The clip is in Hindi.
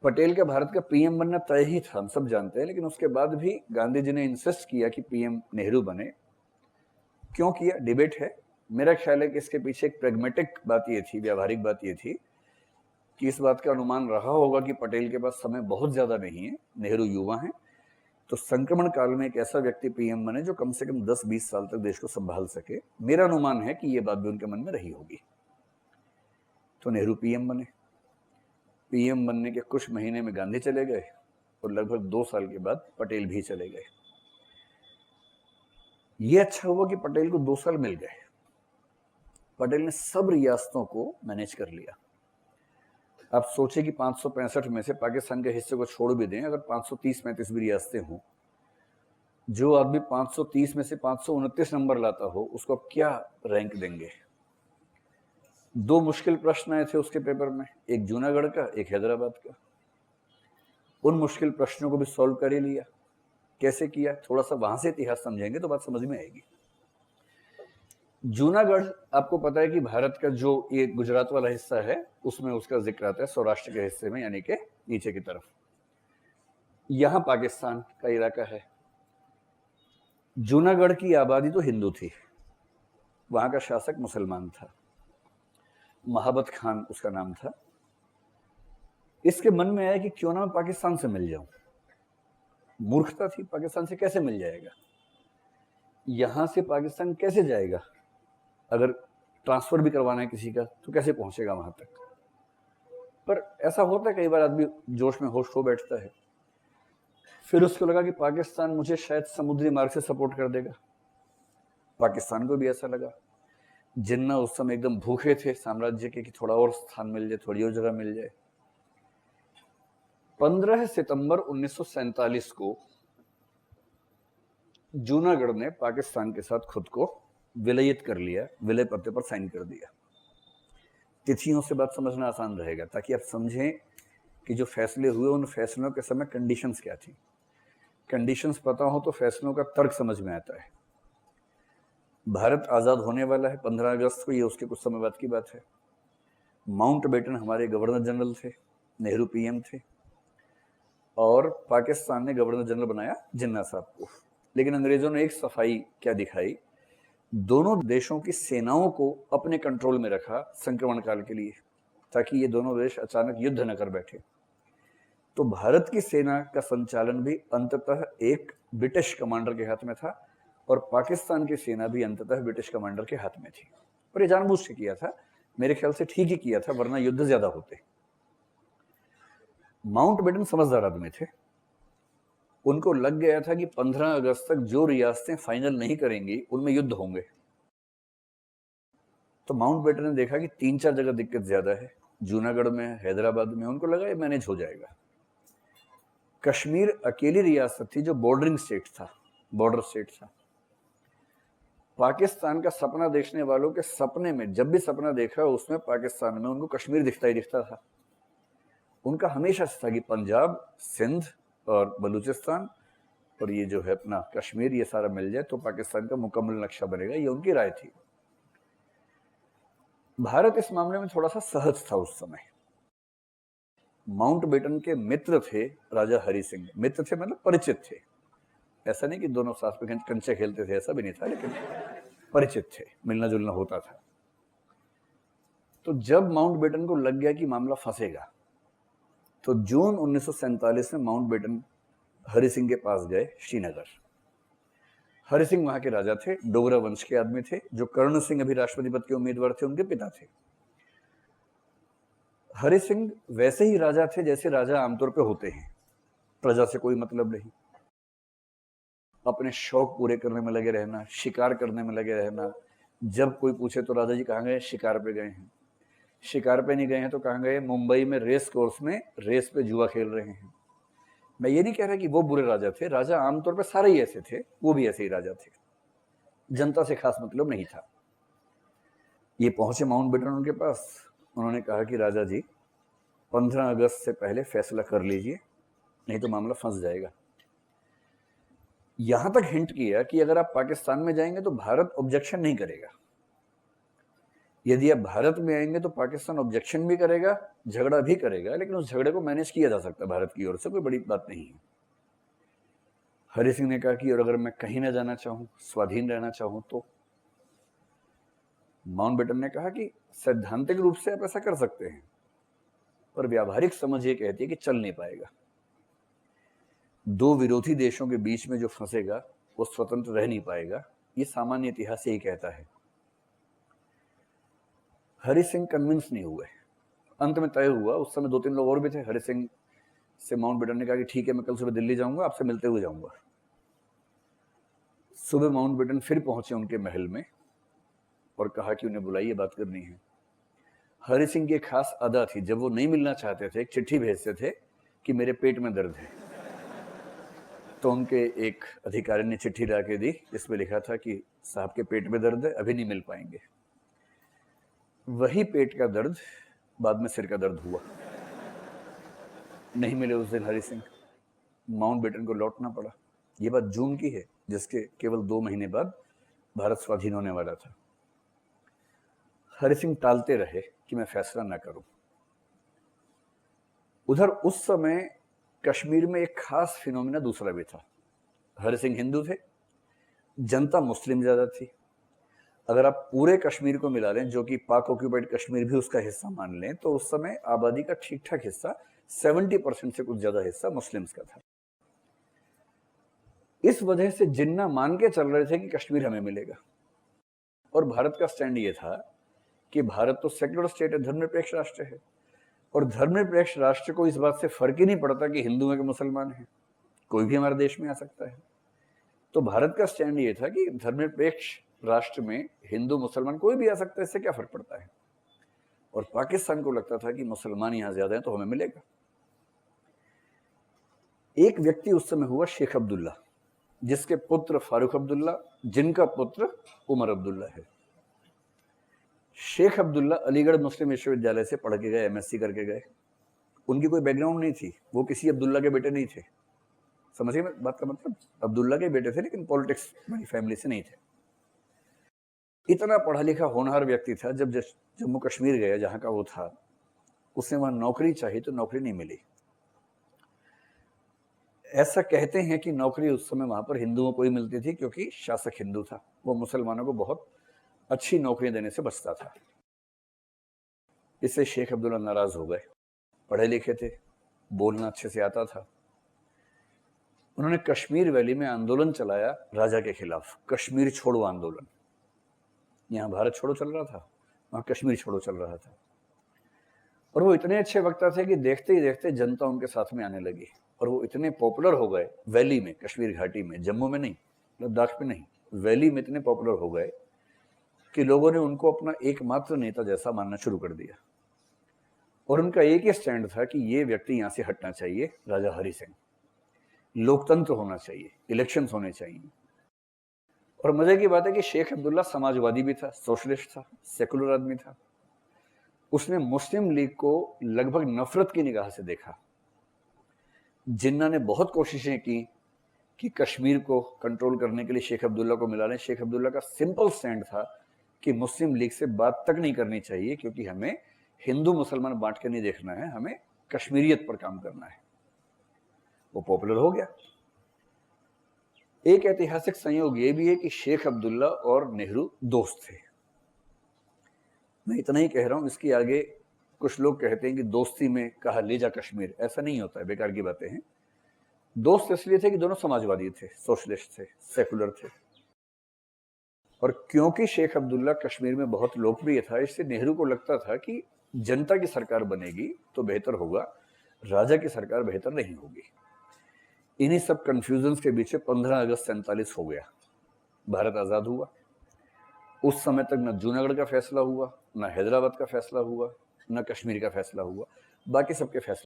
पटेल का भारत का पीएम बनना तय ही था, हम सब जानते हैं, लेकिन उसके बाद भी गांधी जी ने इंसिस्ट किया कि पीएम नेहरू बने। क्यों किया? डिबेट है। मेरा ख्याल है कि इसके पीछे एक प्रेगमेटिक बात ये थी, व्यावहारिक बात ये थी कि इस बात का अनुमान रहा होगा कि पटेल के पास समय बहुत ज्यादा नहीं है, नेहरू युवा हैं, तो संक्रमण काल में एक ऐसा व्यक्ति पीएम बने जो कम से कम 10-20 साल तक देश को संभाल सके। मेरा अनुमान है कि ये बात भी उनके मन में रही होगी। तो नेहरू पीएम बने। पीएम बनने के कुछ महीने में गांधी चले गए और लगभग 2 साल के बाद पटेल भी चले गए। ये अच्छा हुआ कि पटेल को 2 साल मिल गए। पटेल ने सब रियासतों को मैनेज कर लिया। आप सोचे कि 565 में से पाकिस्तान के हिस्से को छोड़ भी दें, अगर 530-35 भी रियासतें हों, जो आदमी 530 में से 529 नंबर लाता हो उसको आप क्या रैंक देंगे? 2 मुश्किल प्रश्न आए थे उसके पेपर में, एक जूनागढ़ का, एक हैदराबाद का। उन मुश्किल प्रश्नों को भी सॉल्व कर ही लिया। कैसे किया? थोड़ा सा वहां से इतिहास समझेंगे तो बात समझ में आएगी। जूनागढ़, आपको पता है कि भारत का जो ये गुजरात वाला हिस्सा है उसमें उसका जिक्र आता है, सौराष्ट्र के हिस्से में, यानी कि नीचे की तरफ। यहां पाकिस्तान का इलाका है। जूनागढ़ की आबादी तो हिंदू थी, वहां का शासक मुसलमान था, महाबत खान उसका नाम था। इसके मन में आया कि क्यों ना मैं पाकिस्तान से मिल जाऊं। मूर्खता थी, पाकिस्तान से कैसे मिल जाएगा, यहां से पाकिस्तान कैसे जाएगा, अगर ट्रांसफर भी करवाना है किसी का तो कैसे पहुंचेगा वहां तक। पर ऐसा होता है कई बार, आदमी जोश में होश खो बैठता है। फिर उसको लगा कि पाकिस्तान मुझे शायद समुद्री मार्ग से सपोर्ट कर देगा। पाकिस्तान को भी ऐसा लगा। जिन्ना उस समय एकदम भूखे थे साम्राज्य के कि थोड़ा और स्थान मिल जाए, थोड़ी और जगह मिल जाए। 15 सितंबर 1947 को जूनागढ़ ने पाकिस्तान के साथ खुद को विलयित कर लिया, विलय पत्र पर साइन कर दिया। तिथियों से बात समझना आसान रहेगा ताकि आप समझें कि जो फैसले हुए उन फैसलों के समय कंडीशंस क्या थी। कंडीशंस पता हो तो फैसलों का तर्क समझ में आता है। भारत आजाद होने वाला है 15 अगस्त को, ये उसके कुछ समय बाद की बात है। माउंटबेटन हमारे गवर्नर जनरल थे, नेहरू पीएम थे, और पाकिस्तान ने गवर्नर जनरल बनाया जिन्ना साहब को। लेकिन अंग्रेजों ने एक सफाई क्या दिखाई, दोनों देशों की सेनाओं को अपने कंट्रोल में रखा संक्रमण काल के लिए, ताकि ये दोनों देश अचानक युद्ध न कर बैठे। तो भारत की सेना का संचालन भी अंततः एक ब्रिटिश कमांडर के हाथ में था, और पाकिस्तान की सेना भी अंततः ब्रिटिश कमांडर के हाथ में थी। और ये जानबूझ के किया था, मेरे ख्याल से ठीक ही किया था, वरना युद्ध ज्यादा होते। माउंटबेटन समझदार आदमी थे, उनको लग गया था कि 15 अगस्त तक जो रियासतें फाइनल नहीं करेंगी उनमें युद्ध होंगे। तो माउंटबेटन ने देखा कि 3-4 जगह दिक्कत ज्यादा है, जूनागढ़ में, हैदराबाद में, उनको लगा ये मैनेज हो जाएगा। कश्मीर अकेली रियासत थी जो बॉर्डरिंग स्टेट था, बॉर्डर स्टेट था। पाकिस्तान का सपना देखने वालों के सपने में, जब भी सपना देखा उसमें पाकिस्तान में उनको कश्मीर दिखता ही दिखता था। उनका हमेशा से था कि पंजाब, सिंध और बलूचिस्तान और ये जो है अपना कश्मीर, ये सारा मिल जाए तो पाकिस्तान का मुकम्मल नक्शा बनेगा, ये उनकी राय थी। भारत इस मामले में थोड़ा सा सहज था उस समय। माउंटबेटन के मित्र थे राजा हरि सिंह, मित्र थे मतलब परिचित थे, ऐसा नहीं कि दोनों साथ में कंचे खेलते थे, ऐसा भी नहीं था, लेकिन परिचित थे, मिलना जुलना होता था। तो जब माउंटबेटन को लग गया कि मामला फंसेगा, तो जून 1947 में माउंटबेटन हरि सिंह के पास गए श्रीनगर। हरि सिंह वहां के राजा थे, डोगरा वंश के आदमी थे। जो कर्ण सिंह अभी राष्ट्रपति पद के उम्मीदवार थे, उनके पिता थे। हरि सिंह वैसे ही राजा थे जैसे राजा आमतौर पे होते हैं, प्रजा से कोई मतलब नहीं, अपने शौक पूरे करने में लगे रहना, शिकार करने में लगे रहना। जब कोई पूछे तो राजा जी कहाँ गए? शिकार पे गए हैं। शिकार पे नहीं गए हैं तो कहाँ गए? मुंबई में रेस कोर्स में रेस पे जुआ खेल रहे हैं। मैं ये नहीं कह रहा कि वो बुरे राजा थे, राजा आमतौर पे सारे ही ऐसे थे, वो भी ऐसे ही राजा थे, जनता से खास मतलब नहीं था। ये पहुंचे माउंटबेटन उनके पास, उन्होंने कहा कि राजा जी 15 अगस्त से पहले फैसला कर लीजिए, नहीं तो मामला फंस जाएगा। यहां तक हिंट किया कि अगर आप पाकिस्तान में जाएंगे तो भारत ऑब्जेक्शन नहीं करेगा। यदि आप भारत में आएंगे तो पाकिस्तान ऑब्जेक्शन भी करेगा, झगड़ा भी करेगा, लेकिन उस झगड़े को मैनेज किया जा सकता है भारत की ओर से, कोई बड़ी बात नहीं है। हरि सिंह ने कहा कि और अगर मैं कहीं ना जाना चाहूं, स्वाधीन रहना चाहूं तो माउंटबेटन ने कहा कि सैद्धांतिक रूप से आप ऐसा कर सकते हैं, पर व्यावहारिक समझ ये कहती है कि चल नहीं पाएगा। दो विरोधी देशों के बीच में जो फंसेगा वो स्वतंत्र रह नहीं पाएगा, ये सामान्य इतिहास यही कहता है। हरि सिंह कन्विंस नहीं हुए। अंत में तय हुआ, उस समय 2-3 लोग और भी थे। हरि सिंह से माउंटबेटन ने कहा कि ठीक है, मैं कल सुबह दिल्ली जाऊंगा, आपसे मिलते हुए जाऊंगा। सुबह माउंटबेटन फिर पहुंचे उनके महल में और कहा कि उन्हें बुलाइए, बात करनी है। हरि सिंह की एक खास अदा थी, जब वो नहीं मिलना चाहते थे एक चिट्ठी भेजते थे कि मेरे पेट में दर्द है। तो उनके एक अधिकारी ने चिट्ठी ला के दी, जिसमें लिखा था कि साहब के पेट में दर्द है, अभी नहीं मिल पाएंगे। वही पेट का दर्द बाद में सिर का दर्द हुआ। नहीं मिले उस दिन हरि सिंह, माउंटबेटन को लौटना पड़ा। ये बात जून की है, जिसके केवल 2 महीने बाद भारत स्वाधीन होने वाला था। हरि सिंह टालते रहे कि मैं फैसला ना करूं। उधर उस समय कश्मीर में एक खास फिनोमिना दूसरा भी था। हरि सिंह हिंदू थे, जनता मुस्लिम ज्यादा थी। अगर आप पूरे कश्मीर को मिला लें, जो कि पाक ऑक्यूपाइड कश्मीर भी उसका हिस्सा मान लें, तो उस समय आबादी का ठीक ठाक हिस्सा 70% से कुछ ज्यादा हिस्सा मुस्लिम्स का था। इस वजह से जिन्ना मान के चल रहे थे कि कश्मीर हमें मिलेगा। और भारत का स्टैंड ये था कि भारत तो सेक्युलर स्टेट है, धर्मनिरपेक्ष राष्ट्र है, और धर्मनिरपेक्ष राष्ट्र को इस बात से फर्क ही नहीं पड़ता कि हिंदू है कि मुसलमान है, कोई भी हमारे देश में आ सकता है। तो भारत का स्टैंड ये था कि धर्मनिरपेक्ष राष्ट्र में हिंदू मुसलमान कोई भी आ सकता है, इससे क्या फर्क पड़ता है। और पाकिस्तान को लगता था कि मुसलमान यहां ज्यादा हैं तो हमें मिलेगा। एक व्यक्ति उस समय हुआ शेख अब्दुल्ला, जिसके पुत्र फारूक अब्दुल्ला, जिनका पुत्र उमर अब्दुल्ला है। शेख अब्दुल्ला अलीगढ़ मुस्लिम विश्वविद्यालय से पढ़ के गए, एमएससी करके गए। उनकी कोई बैकग्राउंड नहीं थी, वो किसी अब्दुल्ला के बेटे नहीं थे। समझिए बात का मतलब, अब्दुल्ला के बेटे थे लेकिन पॉलिटिक्स वाली फैमिली से नहीं थे। इतना पढ़ा लिखा होनहार व्यक्ति था, जब जम्मू कश्मीर गया जहां का वो था, उसने वहां नौकरी चाहिए तो नौकरी नहीं मिली। ऐसा कहते हैं कि नौकरी उस समय वहां पर हिंदुओं को ही मिलती थी, क्योंकि शासक हिंदू था, वो मुसलमानों को बहुत अच्छी नौकरी देने से बचता था। इससे शेख अब्दुल्ला नाराज हो गए। पढ़े लिखे थे, बोलना अच्छे से आता था। उन्होंने कश्मीर वैली में आंदोलन चलाया राजा के खिलाफ, कश्मीर छोड़ो आंदोलन। यहाँ भारत छोड़ो चल रहा था, वहां कश्मीर छोड़ो चल रहा था। और वो इतने अच्छे वक्ता थे कि देखते ही देखते जनता उनके साथ में आने लगी, और वो इतने पॉपुलर हो गए वैली में, कश्मीर घाटी में, जम्मू में नहीं, लद्दाख में नहीं, वैली में इतने पॉपुलर हो गए कि लोगों ने उनको अपना एकमात्र नेता जैसा मानना शुरू कर दिया। और उनका एक ही स्टैंड था कि ये व्यक्ति यहां से हटना चाहिए, राजा हरि सिंह। लोकतंत्र होना चाहिए, इलेक्शंस होने चाहिए। और मजे की बात है कि शेख अब्दुल्ला समाजवादी भी था, सोशलिस्ट था, सेकुलर आदमी था। उसने मुस्लिम लीग को लगभग नफरत की निगाह से देखा। जिन्ना ने बहुत कोशिशें की कि कश्मीर को कंट्रोल करने के लिए शेख अब्दुल्ला को मिला लें। शेख अब्दुल्ला का सिंपल स्टैंड था कि मुस्लिम लीग से बात तक नहीं करनी चाहिए, क्योंकि हमें हिंदू मुसलमान बांट के नहीं देखना है, हमें कश्मीरियत पर काम करना है। वो पॉपुलर हो गया। एक ऐतिहासिक संयोग ये भी है कि शेख अब्दुल्ला और नेहरू दोस्त थे। मैं इतना ही कह रहा हूं, इसके आगे कुछ लोग कहते हैं कि दोस्ती में कहा ले जा कश्मीर, ऐसा नहीं होता है, बेकार की बातें हैं। दोस्त इसलिए थे कि दोनों समाजवादी थे, सोशलिस्ट थे, सेकुलर थे। और क्योंकि शेख अब्दुल्ला कश्मीर में बहुत लोकप्रिय था, इससे नेहरू को लगता था कि जनता की सरकार बनेगी तो बेहतर होगा, राजा की सरकार बेहतर नहीं होगी। इन्हीं सब कंफ्यूजन्स के बीच 15 अगस्त 47 हो गया, भारत आजाद हुआ। उस समय तक न जूनागढ़ का फैसला हुआ, न हैदराबाद का फैसला हुआ, न कश्मीर का फैसला हुआ, बाकी सबके फैसले